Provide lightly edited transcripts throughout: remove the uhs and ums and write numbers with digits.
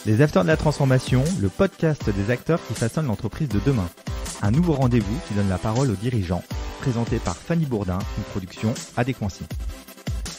Les Afters de la Transformation, le podcast des acteurs qui façonnent l'entreprise de demain. Un nouveau rendez-vous qui donne la parole aux dirigeants, présenté par Fanny Bourdin, une production Adéquancy.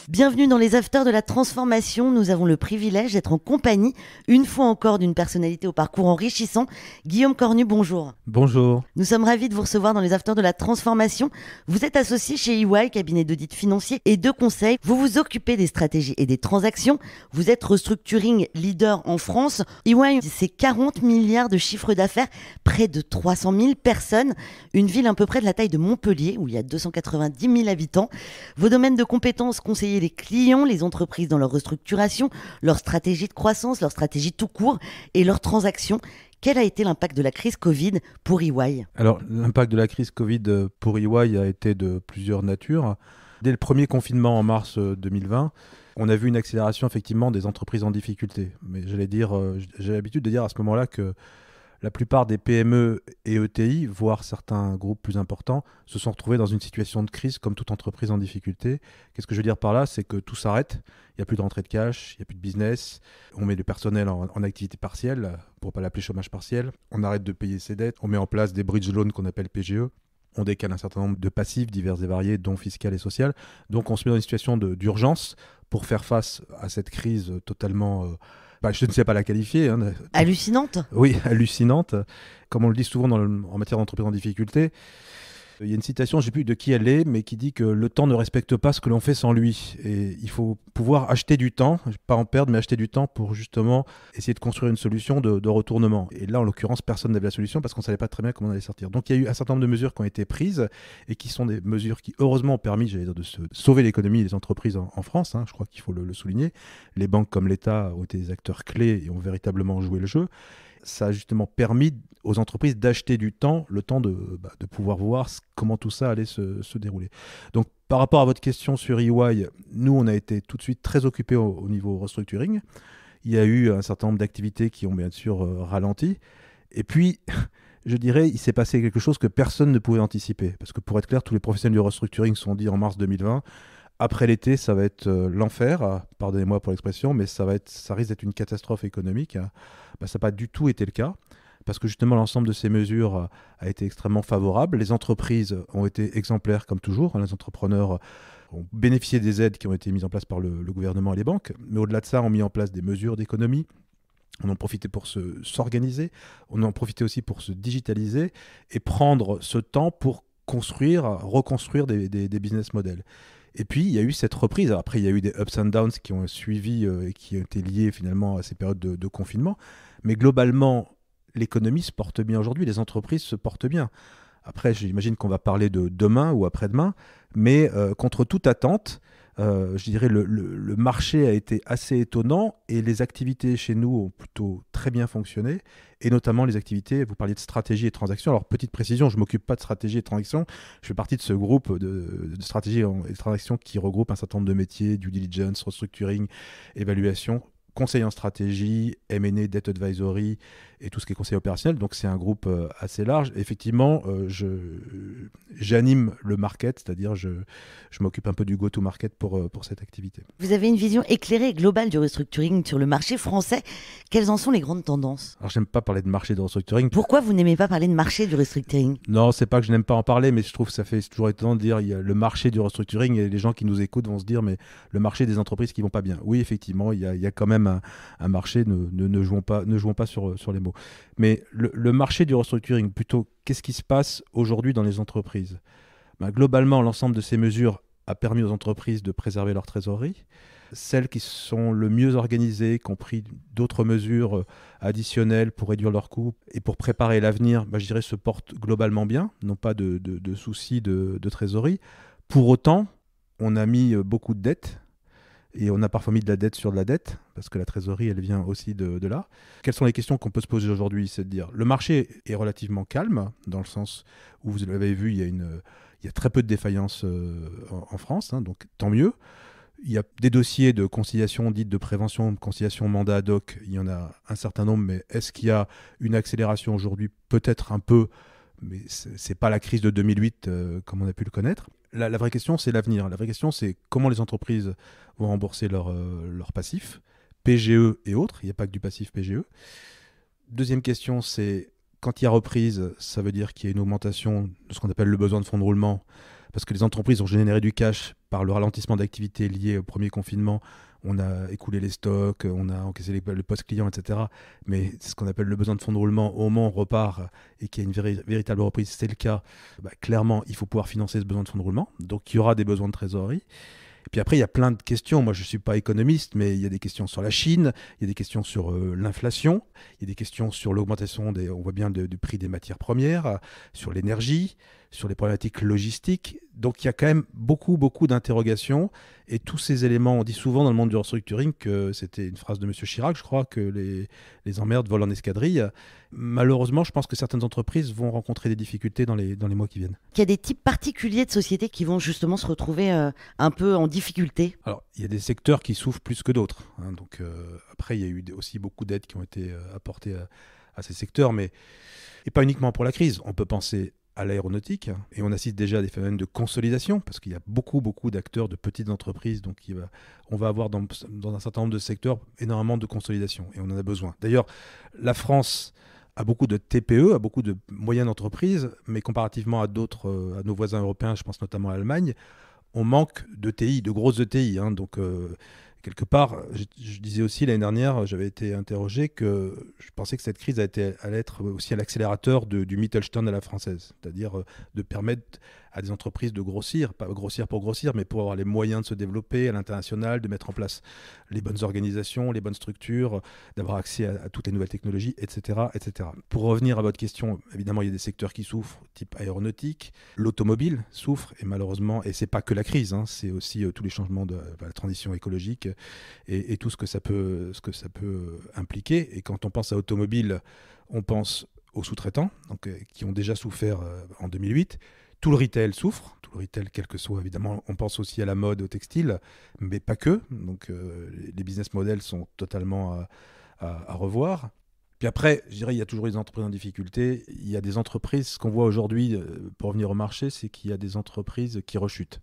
Bienvenue dans les Afters de la Transformation. Nous avons le privilège d'être en compagnie, une fois encore, d'une personnalité au parcours enrichissant. Guillaume Cornu, bonjour. Bonjour. Nous sommes ravis de vous recevoir dans les Afters de la Transformation. Vous êtes associé chez EY, cabinet d'audit financier et de conseil. Vous vous occupez des stratégies et des transactions. Vous êtes restructuring leader en France. EY, c'est 40 milliards de chiffre d'affaires, près de 300 000 personnes. Une ville à peu près de la taille de Montpellier, où il y a 290 000 habitants. Vos domaines de compétences, conseiller les clients, les entreprises dans leur restructuration, leur stratégie de croissance, leur stratégie tout court et leurs transactions. Quel a été l'impact de la crise Covid pour EY ? Alors, l'impact de la crise Covid pour EY a été de plusieurs natures. Dès le premier confinement en mars 2020, on a vu une accélération effectivement des entreprises en difficulté. Mais j'ai l'habitude de dire à ce moment-là que la plupart des PME et ETI, voire certains groupes plus importants, se sont retrouvés dans une situation de crise comme toute entreprise en difficulté. Qu'est-ce que je veux dire par là ? C'est que tout s'arrête, il n'y a plus de rentrée de cash, il n'y a plus de business, on met le personnel en activité partielle, pour ne pas l'appeler chômage partiel, on arrête de payer ses dettes, on met en place des bridge loans qu'on appelle PGE, on décale un certain nombre de passifs divers et variés, dont fiscal et social. Donc on se met dans une situation d'urgence pour faire face à cette crise totalement... je ne sais pas la qualifier. Hallucinante ? Oui, hallucinante. Comme on le dit souvent en matière d'entreprise en difficulté, il y a une citation, je ne sais plus de qui elle est, mais qui dit que le temps ne respecte pas ce que l'on fait sans lui. Et il faut pouvoir acheter du temps, pas en perdre, mais acheter du temps pour justement essayer de construire une solution de retournement. Et là, en l'occurrence, personne n'avait la solution parce qu'on ne savait pas très bien comment on allait sortir. Donc il y a eu un certain nombre de mesures qui ont été prises et qui sont des mesures qui, heureusement, ont permis, de sauver l'économie et les entreprises en France. Je crois qu'il faut le souligner. Les banques comme l'État ont été des acteurs clés et ont véritablement joué le jeu. Ça a justement permis aux entreprises d'acheter du temps, le temps de pouvoir voir comment tout ça allait se dérouler. Donc, par rapport à votre question sur EY, nous, on a été tout de suite très occupés au niveau restructuring. Il y a eu un certain nombre d'activités qui ont bien sûr ralenti. Et puis, je dirais, il s'est passé quelque chose que personne ne pouvait anticiper. Parce que pour être clair, tous les professionnels du restructuring se sont dit en mars 2020, après l'été, ça va être l'enfer, pardonnez-moi pour l'expression, mais ça risque d'être une catastrophe économique. Ça n'a pas du tout été le cas, parce que justement l'ensemble de ces mesures a été extrêmement favorable. Les entreprises ont été exemplaires comme toujours. Les entrepreneurs ont bénéficié des aides qui ont été mises en place par le gouvernement et les banques, mais au-delà de ça, ont mis en place des mesures d'économie. On en profitait pour s'organiser, on en profitait aussi pour se digitaliser et prendre ce temps pour reconstruire des business models. Et puis, il y a eu cette reprise. Après, il y a eu des ups and downs qui ont suivi et qui ont été liés finalement à ces périodes de confinement. Mais globalement, l'économie se porte bien aujourd'hui, les entreprises se portent bien. Après, j'imagine qu'on va parler de demain ou après-demain, mais contre toute attente, je dirais le marché a été assez étonnant et les activités chez nous ont plutôt très bien fonctionné, et notamment les activités, vous parliez de stratégie et de transactions. Alors, petite précision, je ne m'occupe pas de stratégie et de transactions, je fais partie de ce groupe de stratégie et de transactions qui regroupe un certain nombre de métiers, due diligence, restructuring, évaluation, conseil en stratégie, M&A, debt advisory et tout ce qui est conseil opérationnel. Donc c'est un groupe assez large. Effectivement, j'anime le market, c'est-à-dire je m'occupe un peu du go-to-market pour cette activité. Vous avez une vision éclairée et globale du restructuring sur le marché français. Quelles en sont les grandes tendances ? Alors j'aime pas parler de marché de restructuring. Pourquoi vous n'aimez pas parler de marché du restructuring ? Non, c'est pas que je n'aime pas en parler, mais je trouve que ça fait toujours étonnant de dire il y a le marché du restructuring et les gens qui nous écoutent vont se dire mais le marché des entreprises qui vont pas bien. Oui, effectivement, il y a quand même un marché, ne jouons pas sur les mots. Mais le marché du restructuring, plutôt, qu'est-ce qui se passe aujourd'hui dans les entreprises ? Globalement, l'ensemble de ces mesures a permis aux entreprises de préserver leur trésorerie. Celles qui sont le mieux organisées, qui ont pris d'autres mesures additionnelles pour réduire leurs coûts et pour préparer l'avenir, je dirais, se portent globalement bien, n'ont pas de soucis de trésorerie. Pour autant, on a mis beaucoup de dettes. Et on a parfois mis de la dette sur de la dette, parce que la trésorerie, elle vient aussi de là. Quelles sont les questions qu'on peut se poser aujourd'hui ? C'est de dire, le marché est relativement calme, dans le sens où, vous l'avez vu, il y a très peu de défaillances en France, donc tant mieux. Il y a des dossiers de conciliation dite de prévention, de conciliation mandat ad hoc, il y en a un certain nombre, mais est-ce qu'il y a une accélération aujourd'hui ? Peut-être un peu, mais ce n'est pas la crise de 2008 comme on a pu le connaître. La vraie question, c'est l'avenir. La vraie question, c'est comment les entreprises vont rembourser leurs passifs, PGE et autres. Il n'y a pas que du passif PGE. Deuxième question, c'est quand il y a reprise, ça veut dire qu'il y a une augmentation de ce qu'on appelle le besoin de fonds de roulement, parce que les entreprises ont généré du cash par le ralentissement d'activité lié au premier confinement. On a écoulé les stocks, on a encaissé les postes clients, etc. Mais c'est ce qu'on appelle le besoin de fonds de roulement. Au moment où on repart et qu'il y a une véritable reprise, c'est le cas, clairement, il faut pouvoir financer ce besoin de fonds de roulement. Donc, il y aura des besoins de trésorerie. Et puis après, il y a plein de questions. Moi, je ne suis pas économiste, mais il y a des questions sur la Chine, il y a des questions sur l'inflation, il y a des questions sur l'augmentation, on voit bien, du prix des matières premières, sur l'énergie, sur les problématiques logistiques. Donc, il y a quand même beaucoup, beaucoup d'interrogations. Et tous ces éléments, on dit souvent dans le monde du restructuring que c'était une phrase de M. Chirac, je crois, que les emmerdes volent en escadrille. Malheureusement, je pense que certaines entreprises vont rencontrer des difficultés dans les mois qui viennent. Il y a des types particuliers de sociétés qui vont justement se retrouver un peu en difficulté. Alors, il y a des secteurs qui souffrent plus que d'autres. Donc, après, il y a eu aussi beaucoup d'aides qui ont été apportées à ces secteurs, mais et pas uniquement pour la crise. On peut penser à l'aéronautique, et on assiste déjà à des phénomènes de consolidation, parce qu'il y a beaucoup, beaucoup d'acteurs de petites entreprises, donc on va avoir dans un certain nombre de secteurs énormément de consolidation, et on en a besoin. D'ailleurs, la France a beaucoup de TPE, a beaucoup de moyennes entreprises, mais comparativement à nos voisins européens, je pense notamment à l'Allemagne, on manque de TI, de grosses ETI. Donc, quelque part, je disais aussi l'année dernière, j'avais été interrogé que je pensais que cette crise allait être aussi un accélérateur du Mittelstand à la française, c'est-à-dire de permettre à des entreprises de grossir, pas grossir pour grossir, mais pour avoir les moyens de se développer à l'international, de mettre en place les bonnes organisations, les bonnes structures, d'avoir accès à toutes les nouvelles technologies, etc., etc. Pour revenir à votre question, évidemment, il y a des secteurs qui souffrent, type aéronautique, l'automobile souffre, et malheureusement, et c'est pas que la crise, c'est aussi tous les changements de la transition écologique et tout ce que ça peut impliquer. Et quand on pense à automobile, on pense aux sous-traitants, donc, qui ont déjà souffert en 2008. Tout le retail souffre, tout le retail quel que soit, évidemment. On pense aussi à la mode, au textile, mais pas que. Donc les business models sont totalement à revoir. Puis après, je dirais, il y a toujours des entreprises en difficulté. Il y a des entreprises, ce qu'on voit aujourd'hui pour revenir au marché, c'est qu'il y a des entreprises qui rechutent.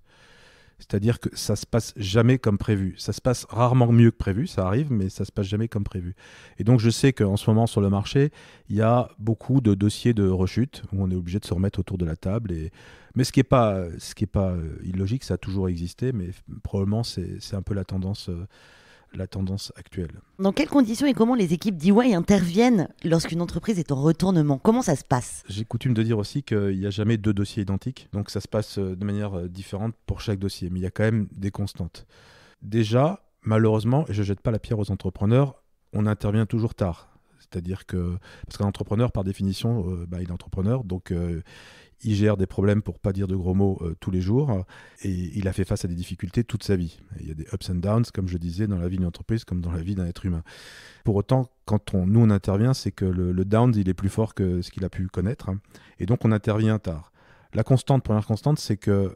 C'est-à-dire que ça se passe jamais comme prévu. Ça se passe rarement mieux que prévu, ça arrive, mais ça se passe jamais comme prévu. Et donc je sais qu'en ce moment sur le marché, il y a beaucoup de dossiers de rechute où on est obligé de se remettre autour de la table. Mais ce qui est pas illogique, ça a toujours existé, mais probablement c'est un peu la tendance actuelle. Dans quelles conditions et comment les équipes d'EY interviennent lorsqu'une entreprise est en retournement? Comment ça se passe? J'ai coutume de dire aussi qu'il n'y a jamais deux dossiers identiques, donc ça se passe de manière différente pour chaque dossier, mais il y a quand même des constantes. Déjà, malheureusement, et je ne jette pas la pierre aux entrepreneurs, on intervient toujours tard. C'est-à-dire parce qu'un entrepreneur, par définition, il est entrepreneur, donc il gère des problèmes, pour ne pas dire de gros mots, tous les jours, et il a fait face à des difficultés toute sa vie. Et il y a des ups and downs, comme je disais, dans la vie d'une entreprise, comme dans la vie d'un être humain. Pour autant, quand on intervient, c'est que le down, il est plus fort que ce qu'il a pu connaître, et donc on intervient tard. La première constante, c'est que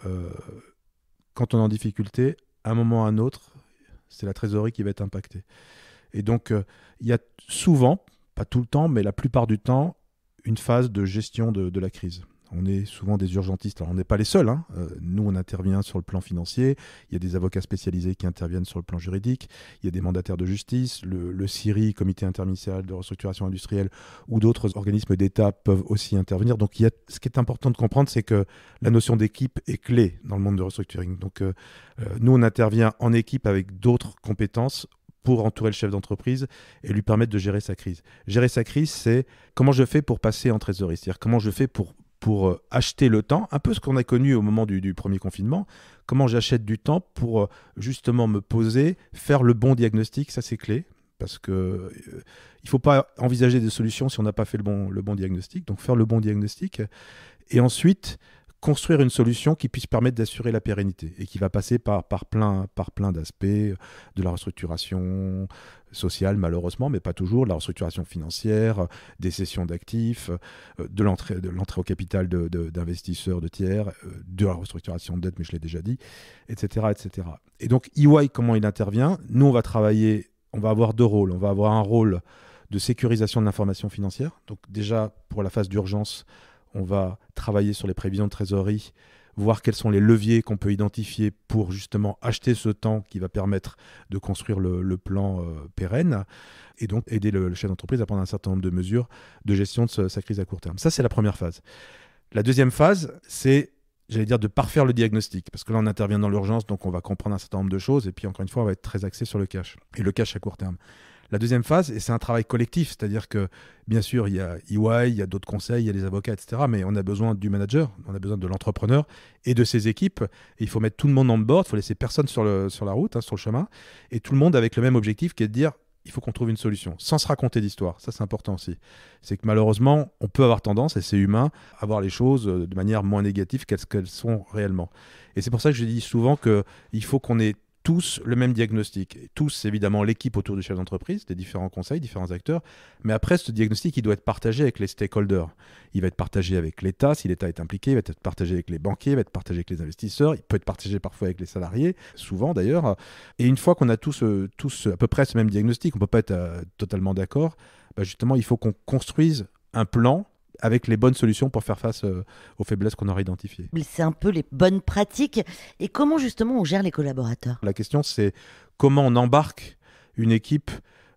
quand on est en difficulté, à un moment ou à un autre, c'est la trésorerie qui va être impactée. Et donc, il y a souvent, pas tout le temps, mais la plupart du temps, une phase de gestion de la crise. On est souvent des urgentistes. Alors, on n'est pas les seuls. Nous, on intervient sur le plan financier. Il y a des avocats spécialisés qui interviennent sur le plan juridique. Il y a des mandataires de justice. Le CIRI, Comité interministériel de restructuration industrielle, ou d'autres organismes d'État peuvent aussi intervenir. Donc, ce qui est important de comprendre, c'est que la notion d'équipe est clé dans le monde de restructuring. Donc, nous, on intervient en équipe avec d'autres compétences pour entourer le chef d'entreprise et lui permettre de gérer sa crise. Gérer sa crise, c'est comment je fais pour passer en trésorerie. C'est-à-dire comment je fais pour acheter le temps, un peu ce qu'on a connu au moment du premier confinement, comment j'achète du temps pour justement me poser, faire le bon diagnostic, ça c'est clé, parce qu'il ne faut pas envisager des solutions si on n'a pas fait le bon diagnostic, donc faire le bon diagnostic, et ensuite construire une solution qui puisse permettre d'assurer la pérennité et qui va passer par plein d'aspects, de la restructuration sociale malheureusement, mais pas toujours, la restructuration financière, des cessions d'actifs, de l'entrée au capital d'investisseurs, de tiers, de la restructuration de dette, mais je l'ai déjà dit, etc., etc. Et donc EY, comment il intervient? Nous, on va avoir deux rôles. On va avoir un rôle de sécurisation de l'information financière. Donc déjà, pour la phase d'urgence, on va travailler sur les prévisions de trésorerie, voir quels sont les leviers qu'on peut identifier pour justement acheter ce temps qui va permettre de construire le plan pérenne, et donc aider le chef d'entreprise à prendre un certain nombre de mesures de gestion de sa crise à court terme. Ça, c'est la première phase. La deuxième phase, c'est, j'allais dire, de parfaire le diagnostic, parce que là, on intervient dans l'urgence, donc on va comprendre un certain nombre de choses, et puis encore une fois, on va être très axé sur le cash, et le cash à court terme. La deuxième phase, et c'est un travail collectif, c'est-à-dire que, bien sûr, il y a EY, il y a d'autres conseils, il y a les avocats, etc., mais on a besoin du manager, on a besoin de l'entrepreneur et de ses équipes, et il faut mettre tout le monde en board, il faut laisser personne sur la route, sur le chemin, et tout le monde avec le même objectif qui est de dire, il faut qu'on trouve une solution, sans se raconter d'histoire. Ça, c'est important aussi. C'est que malheureusement, on peut avoir tendance, et c'est humain, à voir les choses de manière moins négative qu'elles sont réellement. Et c'est pour ça que je dis souvent qu'il faut qu'on ait tous le même diagnostic. Et tous, évidemment, l'équipe autour du chef d'entreprise, des différents conseils, différents acteurs. Mais après, ce diagnostic, il doit être partagé avec les stakeholders. Il va être partagé avec l'État, si l'État est impliqué. Il va être partagé avec les banquiers, il va être partagé avec les investisseurs. Il peut être partagé parfois avec les salariés, souvent d'ailleurs. Et une fois qu'on a tous à peu près ce même diagnostic, on ne peut pas être totalement d'accord, justement, il faut qu'on construise un plan avec les bonnes solutions pour faire face aux faiblesses qu'on aura identifiées. C'est un peu les bonnes pratiques. Et comment justement on gère les collaborateurs ? La question, c'est comment on embarque une équipe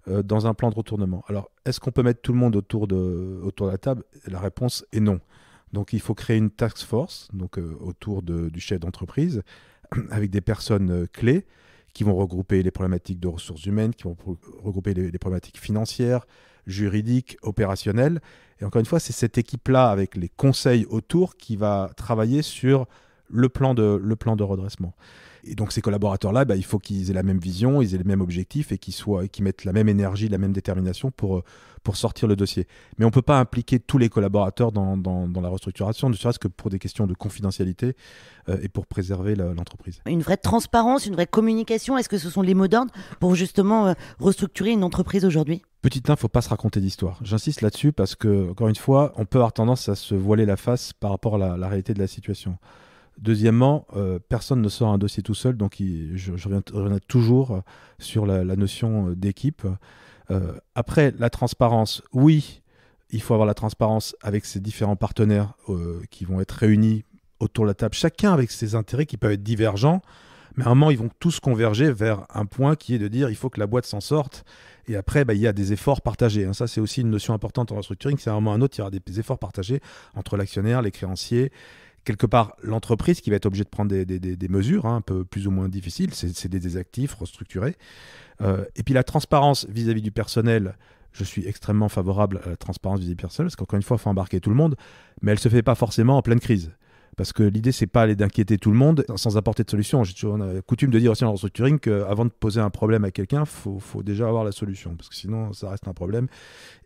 dans un plan de retournement. Alors, est-ce qu'on peut mettre tout le monde autour de la table ? La réponse est non. Donc, il faut créer une task force autour du chef d'entreprise avec des personnes clés qui vont regrouper les problématiques de ressources humaines, qui vont regrouper les problématiques financières, juridiques, opérationnelles. Et encore une fois, c'est cette équipe-là, avec les conseils autour, qui va travailler sur le plan de redressement. Et donc ces collaborateurs-là, il faut qu'ils aient la même vision, ils aient les mêmes objectifs et qu'ils mettent la même énergie, la même détermination pour sortir le dossier. Mais on ne peut pas impliquer tous les collaborateurs dans la restructuration, ne serait-ce que pour des questions de confidentialité et pour préserver l'entreprise. Une vraie transparence, une vraie communication, est-ce que ce sont les mots d'ordre pour justement restructurer une entreprise aujourd'hui ? Petit 1, il ne faut pas se raconter d'histoire. J'insiste là-dessus parce que, encore une fois, on peut avoir tendance à se voiler la face par rapport à la réalité de la situation. Deuxièmement, personne ne sort un dossier tout seul, donc je reviens toujours sur la notion d'équipe. Après, la transparence, oui, il faut avoir la transparence avec ces différents partenaires qui vont être réunis autour de la table, chacun avec ses intérêts qui peuvent être divergents, mais à un moment, ils vont tous converger vers un point qui est de dire il faut que la boîte s'en sorte. Et après, il y a des efforts partagés. Ça, c'est aussi une notion importante en restructuring. C'est à un moment ou à un autre, il y aura des efforts partagés entre l'actionnaire, les créanciers, quelque part l'entreprise qui va être obligée de prendre des mesures un peu plus ou moins difficiles, c'est des actifs restructurés. Et puis la transparence vis-à-vis du personnel, je suis extrêmement favorable à la transparence vis-à-vis du personnel, parce qu'encore une fois, il faut embarquer tout le monde, mais elle ne se fait pas forcément en pleine crise. Parce que l'idée, c'est pas aller d'inquiéter tout le monde sans apporter de solution. J'ai toujours coutume de dire aussi en restructuring qu'avant de poser un problème à quelqu'un, faut déjà avoir la solution. Parce que sinon, ça reste un problème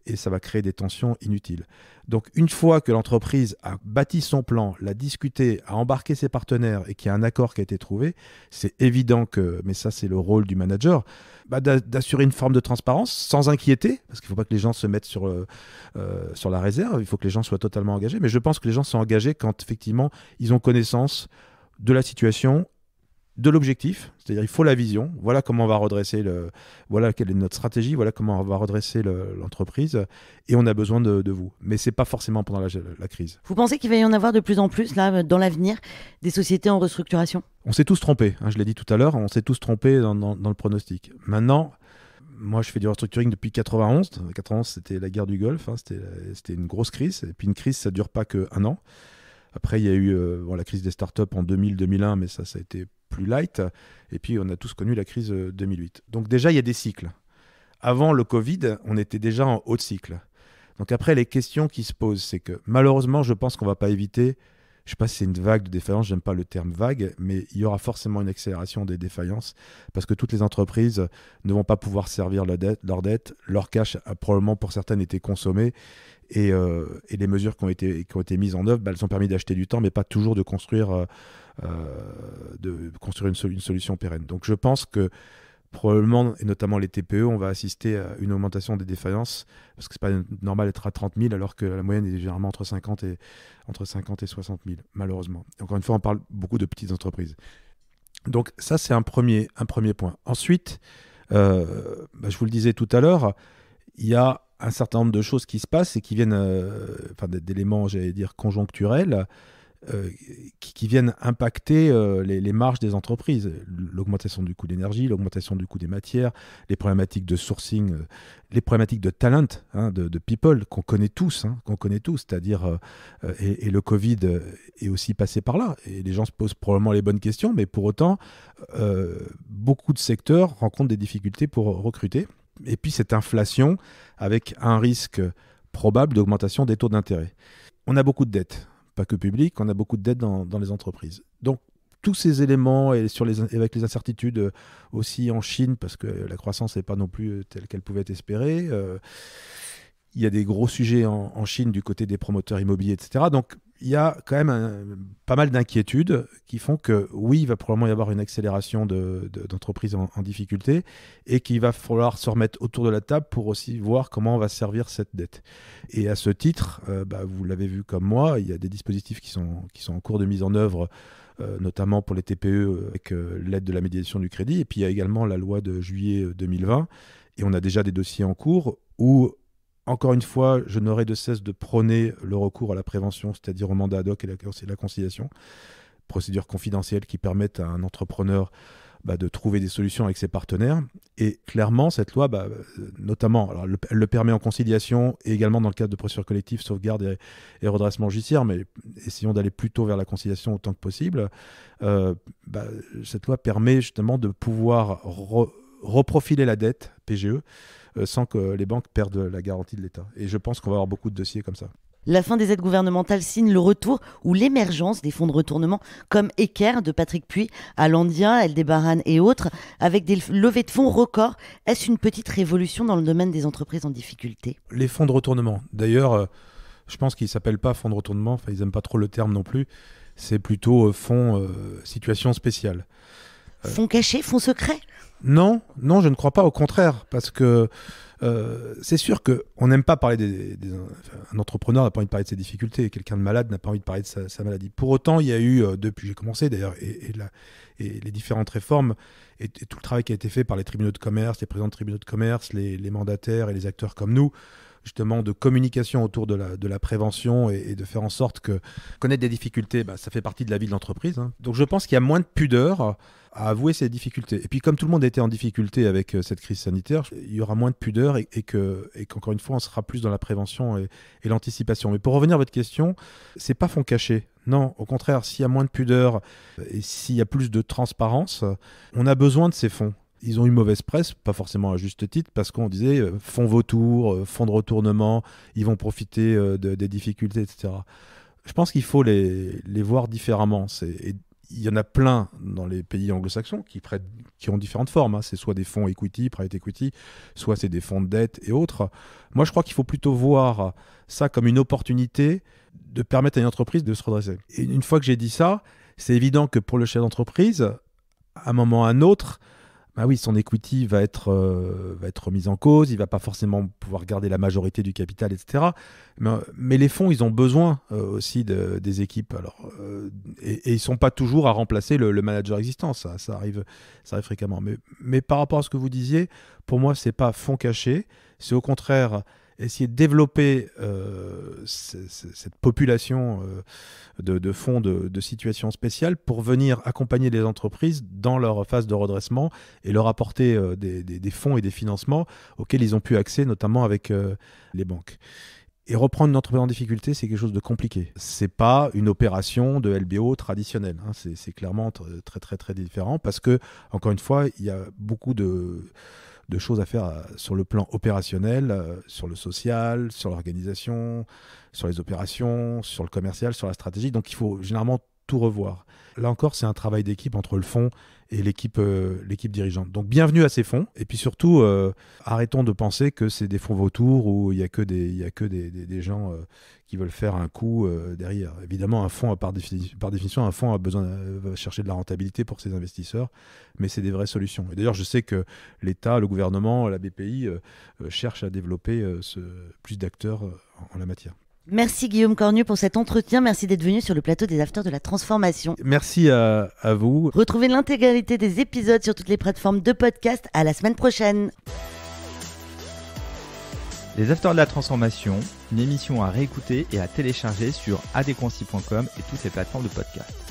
et ça va créer des tensions inutiles. Donc, une fois que l'entreprise a bâti son plan, l'a discuté, a embarqué ses partenaires et qu'il y a un accord qui a été trouvé, c'est évident mais ça, c'est le rôle du manager, d'assurer une forme de transparence sans inquiéter, parce qu'il ne faut pas que les gens se mettent sur la réserve, il faut que les gens soient totalement engagés. Mais je pense que les gens sont engagés quand, effectivement, ils ont connaissance de la situation, de l'objectif, c'est-à-dire il faut la vision, voilà comment on va redresser voilà quelle est notre stratégie, voilà comment on va redresser l'entreprise, et on a besoin de vous. Mais c'est pas forcément pendant la crise. Vous pensez qu'il va y en avoir de plus en plus là dans l'avenir des sociétés en restructuration ? On s'est tous trompés, je l'ai dit tout à l'heure, on s'est tous trompés dans le pronostic. Maintenant, moi je fais du restructuring depuis 91. 91 c'était la guerre du Golfe, c'était une grosse crise, et puis une crise ça dure pas qu'un an. Après, il y a eu la crise des startups en 2000-2001, mais ça a été plus light. Et puis, on a tous connu la crise 2008. Donc déjà, il y a des cycles. Avant le Covid, on était déjà en haut de cycle. Donc après, les questions qui se posent, c'est que malheureusement, je pense qu'on ne va pas éviter, je ne sais pas si c'est une vague de défaillance, j'aime pas le terme vague, mais il y aura forcément une accélération des défaillances parce que toutes les entreprises ne vont pas pouvoir servir leur dette. Leur cash a probablement pour certaines été consommé. Et les mesures qui ont été mises en œuvre, elles ont permis d'acheter du temps, mais pas toujours de construire une solution pérenne. Donc je pense que probablement, et notamment les TPE, on va assister à une augmentation des défaillances, parce que c'est pas normal d'être à 30 000, alors que la moyenne est généralement entre 50 et 60 000, malheureusement. Et encore une fois, on parle beaucoup de petites entreprises. Donc ça, c'est un premier point. Ensuite, je vous le disais tout à l'heure, il y a un certain nombre de choses qui se passent et qui viennent d'éléments, j'allais dire, conjoncturels, qui viennent impacter les marges des entreprises. L'augmentation du coût de l'énergie, l'augmentation du coût des matières, les problématiques de sourcing, les problématiques de talent, de people qu'on connaît tous, c'est-à-dire et le Covid est aussi passé par là. Et les gens se posent probablement les bonnes questions, mais pour autant, beaucoup de secteurs rencontrent des difficultés pour recruter. Et puis cette inflation avec un risque probable d'augmentation des taux d'intérêt. On a beaucoup de dettes. Pas que public, on a beaucoup de dettes dans les entreprises. Donc, tous ces éléments, et avec les incertitudes aussi en Chine, parce que la croissance n'est pas non plus telle qu'elle pouvait être espérée, il y a des gros sujets en Chine du côté des promoteurs immobiliers, etc. Donc, il y a quand même pas mal d'inquiétudes qui font que, oui, il va probablement y avoir une accélération d'entreprises en difficulté et qu'il va falloir se remettre autour de la table pour aussi voir comment on va servir cette dette. Et à ce titre, vous l'avez vu comme moi, il y a des dispositifs qui sont en cours de mise en œuvre, notamment pour les TPE avec l'aide de la médiation du crédit. Et puis, il y a également la loi de juillet 2020. Et on a déjà des dossiers en cours où, encore une fois, je n'aurai de cesse de prôner le recours à la prévention, c'est-à-dire au mandat ad hoc et la conciliation. Procédures confidentielles qui permettent à un entrepreneur de trouver des solutions avec ses partenaires. Et clairement, cette loi, notamment, alors, elle le permet en conciliation et également dans le cadre de procédures collectives, sauvegarde et redressement judiciaire, mais essayons d'aller plutôt vers la conciliation autant que possible. Cette loi permet justement de pouvoir reprofiler la dette PGE sans que les banques perdent la garantie de l'État. Et je pense qu'on va avoir beaucoup de dossiers comme ça. La fin des aides gouvernementales signe le retour ou l'émergence des fonds de retournement comme Equerre de Patrick Puy, Alandia, Aldebaran et autres, avec des levées de fonds records. Est-ce une petite révolution dans le domaine des entreprises en difficulté ? Les fonds de retournement, d'ailleurs, je pense qu'ils ne s'appellent pas fonds de retournement, enfin, ils n'aiment pas trop le terme non plus, c'est plutôt fonds situation spéciale. Fonds cachés, fonds secrets ? Non, je ne crois pas, au contraire, parce que c'est sûr qu'on n'aime pas parler un entrepreneur n'a pas envie de parler de ses difficultés, quelqu'un de malade n'a pas envie de parler de sa maladie. Pour autant, il y a eu, depuis que j'ai commencé d'ailleurs, et les différentes réformes, et tout le travail qui a été fait par les tribunaux de commerce, les présidents de tribunaux de commerce, les mandataires et les acteurs comme nous, justement de communication autour de la prévention et de faire en sorte que connaître des difficultés, ça fait partie de la vie de l'entreprise. Donc je pense qu'il y a moins de pudeur à avouer ces difficultés. Et puis comme tout le monde était en difficulté avec cette crise sanitaire, il y aura moins de pudeur et qu'encore une fois, on sera plus dans la prévention et l'anticipation. Mais pour revenir à votre question, c'est pas fonds cachés. Non, au contraire, s'il y a moins de pudeur et s'il y a plus de transparence, on a besoin de ces fonds. Ils ont eu mauvaise presse, pas forcément à juste titre, parce qu'on disait fonds vautours, fonds de retournement, ils vont profiter des difficultés, etc. Je pense qu'il faut les voir différemment. Il y en a plein dans les pays anglo-saxons qui ont différentes formes. C'est soit des fonds equity, private equity, soit c'est des fonds de dette et autres. Moi, je crois qu'il faut plutôt voir ça comme une opportunité de permettre à une entreprise de se redresser. Et une fois que j'ai dit ça, c'est évident que pour le chef d'entreprise, à un moment ou à un autre, son equity va être remis en cause, il ne va pas forcément pouvoir garder la majorité du capital, etc. Mais les fonds, ils ont besoin aussi des équipes. Et ils ne sont pas toujours à remplacer le manager existant, ça arrive fréquemment. Mais par rapport à ce que vous disiez, pour moi, ce n'est pas fonds cachés, c'est au contraire essayer de développer cette population de fonds de situations spéciales pour venir accompagner les entreprises dans leur phase de redressement et leur apporter des fonds et des financements auxquels ils ont pu accès, notamment avec les banques. Et reprendre une entreprise en difficulté, c'est quelque chose de compliqué. C'est pas une opération de LBO traditionnelle. C'est clairement très, très, très différent parce que, encore une fois, il y a beaucoup de choses à faire sur le plan opérationnel, sur le social, sur l'organisation, sur les opérations, sur le commercial, sur la stratégie. Donc il faut généralement tout revoir. Là encore, c'est un travail d'équipe entre le fonds et l'équipe dirigeante. Donc bienvenue à ces fonds. Et puis surtout, arrêtons de penser que c'est des fonds vautours où il n'y a que des gens qui veulent faire un coup derrière. Évidemment, un fonds, par définition, un fonds va chercher de la rentabilité pour ses investisseurs, mais c'est des vraies solutions. Et d'ailleurs, je sais que l'État, le gouvernement, la BPI cherchent à développer plus d'acteurs en la matière. Merci Guillaume Cornu pour cet entretien. Merci d'être venu sur le plateau des Afters de la Transformation. Merci à vous. Retrouvez l'intégralité des épisodes sur toutes les plateformes de podcast. À la semaine prochaine. Les Afters de la Transformation, Une émission à réécouter et à télécharger sur adéquancy.com et toutes les plateformes de podcast.